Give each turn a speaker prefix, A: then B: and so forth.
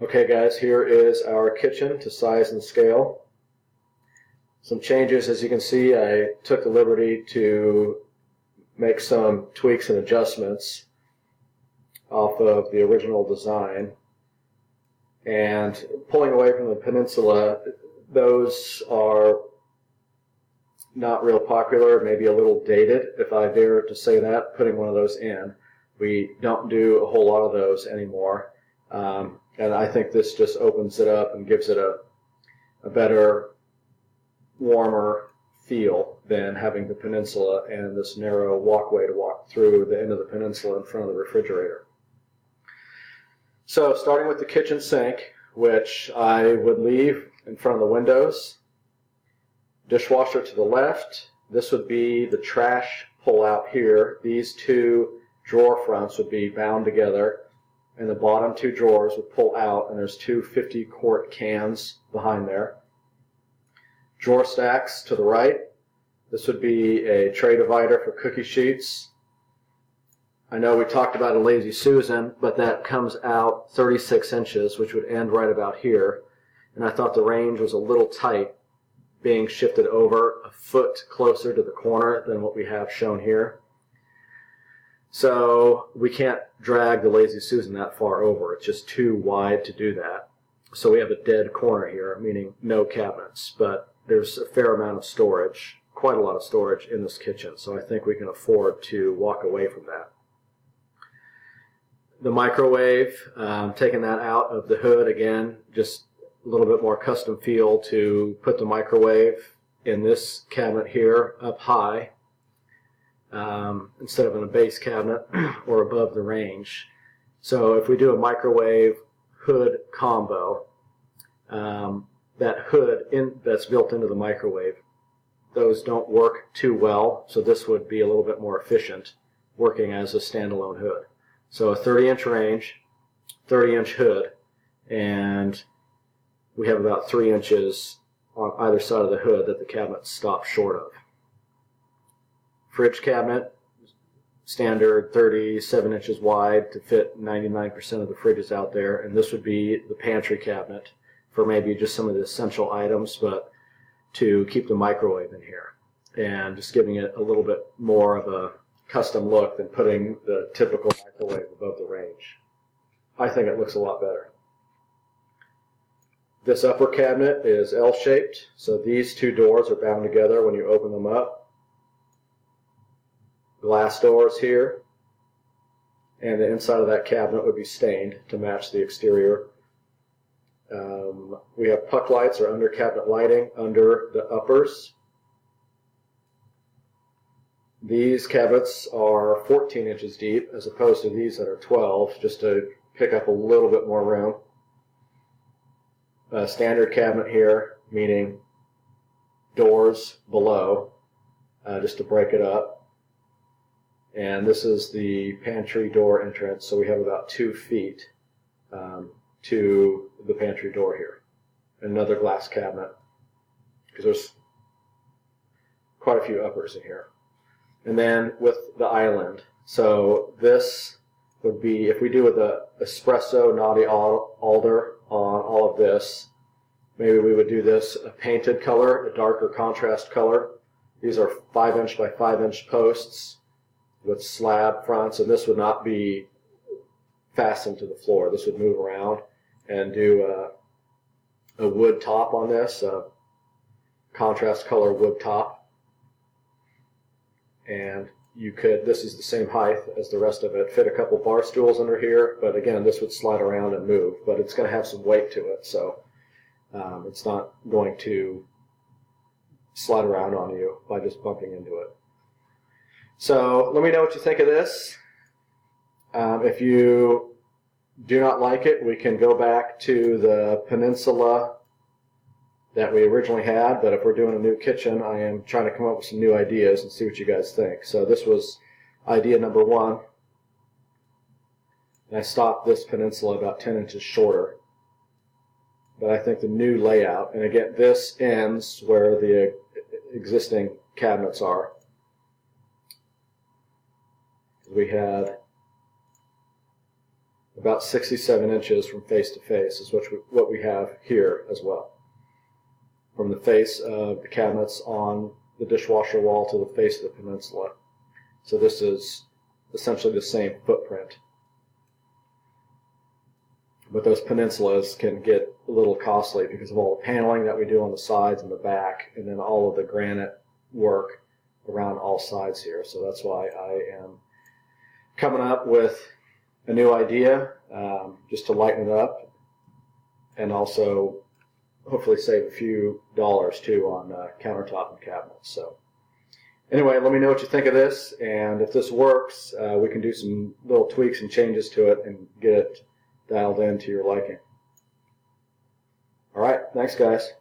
A: Okay guys, here is our kitchen to size and scale. Some changes, as you can see, I took the liberty to make some tweaks and adjustments off of the original design. And pulling away from the Peninsula, those are not real popular, maybe a little dated, if I dare to say that, putting one of those in. We don't do a whole lot of those anymore. And I think this just opens it up and gives it a better, warmer feel than having the Peninsula and this narrow walkway to walk through the end of the Peninsula in front of the refrigerator. So starting with the kitchen sink, which I would leave in front of the windows. Dishwasher to the left. This would be the trash pull out here. These two drawer fronts would be bound together, and the bottom two drawers would pull out, and there's two 50-quart cans behind there. Drawer stacks to the right. This would be a tray divider for cookie sheets. I know we talked about a Lazy Susan, but that comes out 36 inches, which would end right about here. And I thought the range was a little tight, being shifted over a foot closer to the corner than what we have shown here. So we can't drag the Lazy Susan that far over. It's just too wide to do that. So we have a dead corner here, meaning no cabinets. But there's a fair amount of storage, quite a lot of storage in this kitchen. So I think we can afford to walk away from that. The microwave, taking that out of the hood again, just a little bit more custom feel to put the microwave in this cabinet here up high instead of in a base cabinet or above the range. So if we do a microwave hood combo, that hood that's built into the microwave, those don't work too well, so this would be a little bit more efficient working as a standalone hood. So a 30-inch range, 30-inch hood, and we have about 3 inches on either side of the hood that the cabinet stops short of. Fridge cabinet, standard 37 inches wide to fit 99% of the fridges out there, and this would be the pantry cabinet for maybe just some of the essential items, but to keep the microwave in here and just giving it a little bit more of a custom look than putting the typical microwave above the range. I think it looks a lot better. This upper cabinet is L-shaped, so these two doors are bound together when you open them up. Glass doors here, and the inside of that cabinet would be stained to match the exterior. We have puck lights or under cabinet lighting under the uppers. These cabinets are 14 inches deep as opposed to these that are 12, just to pick up a little bit more room. A standard cabinet here, meaning doors below, just to break it up. And this is the pantry door entrance, so we have about 2 feet to the pantry door here. Another glass cabinet, because there's quite a few uppers in here. And then with the island, so this would be, if we do with the espresso naughty alder on all of this, maybe we would do this a painted color, a darker contrast color. These are 5-inch by 5-inch posts with slab fronts, and this would not be fastened to the floor. This would move around, and do a wood top on this, a contrast color wood top. And you could, this is the same height as the rest of it, fit a couple bar stools under here, but again, this would slide around and move, but it's going to have some weight to it, so it's not going to slide around on you by just bumping into it. So let me know what you think of this. If you do not like it, we can go back to the Peninsula that we originally had, but if we're doing a new kitchen, I am trying to come up with some new ideas and see what you guys think. So this was idea number 1. And I stopped this Peninsula about 10 inches shorter. But I think the new layout, and again, this ends where the existing cabinets are. We had about 67 inches from face to face is what we have here as well. From the face of the cabinets on the dishwasher wall to the face of the peninsula. So this is essentially the same footprint. But those peninsulas can get a little costly because of all the paneling that we do on the sides and the back, and then all of the granite work around all sides here. So that's why I am coming up with a new idea, just to lighten it up, and also hopefully save a few dollars too on countertop and cabinets. So anyway, let me know what you think of this, and if this works, we can do some little tweaks and changes to it and get it dialed in to your liking. All right, thanks guys.